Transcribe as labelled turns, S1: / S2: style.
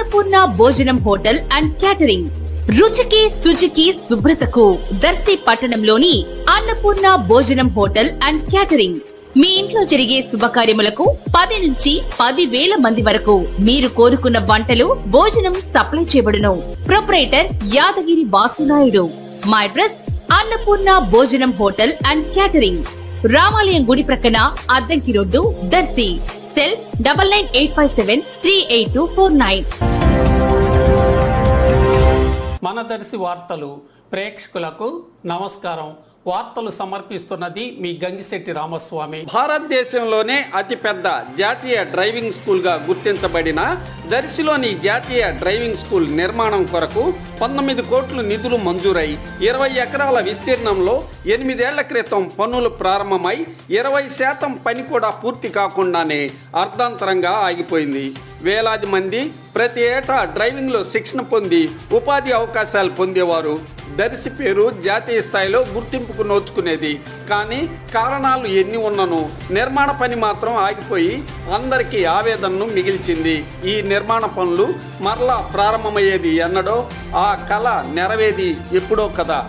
S1: అన్నపూర్ణ భోజనం hotel and catering. రుచికి శుచికి శుభ్రతకు దర్శి పట్టణంలోని అన్నపూర్ణ భోజనం హోటల్ అండ్ క్యాటరింగ్. మీ ఇంట్లో జరిగే శుభకార్యములకు 10 నుంచి 10,000 మంది వరకు మీరు కోరుకున్న వంటలు, భోజనం సప్లై చేయబడును. ప్రొపరేటర్ యాదగిరి వాసునాయుడు. మా అడ్రస్ అన్నపూర్ణ భోజనం హోటల్ అండ్ క్యాటరింగ్, రామాలయం గుడి ప్రక్కన, అద్దంకి రోడ్డు, దర్శి. సెల్ 9985738249.
S2: మన దర్శి వార్తలు ప్రేక్షకులకు నమస్కారం. వార్తలు సమర్పిస్తున్నది మీ గంగిశెట్టి రామస్వామి. భారతదేశంలోనే అతిపెద్ద జాతీయ డ్రైవింగ్ స్కూల్గా గుర్తించబడిన దర్శిలోని జాతీయ డ్రైవింగ్ స్కూల్ నిర్మాణం కొరకు 19 కోట్ల నిధులు మంజూరై 20 ఎకరాల విస్తీర్ణంలో 8 ఏళ్ల క్రితం పనులు ప్రారంభమై 20% పని కూడా పూర్తి కాకుండానే అర్ధాంతరంగా ఆగిపోయింది. వేలాది మంది ప్రతి ఏటా డ్రైవింగ్లో శిక్షణ పొంది ఉపాధి అవకాశాలు పొందేవారు. దర్శి పేరు జాతీయ స్థాయిలో గుర్తింపుకు నోచుకునేది. కానీ కారణాలు ఎన్ని ఉన్నను నిర్మాణ పని మాత్రం ఆగిపోయి అందరికీ ఆవేదనను మిగిల్చింది. ఈ నిర్మాణ పనులు మరలా ప్రారంభమయ్యేది ఎన్నడో, ఆ కళ నెరవేది ఎప్పుడో కదా.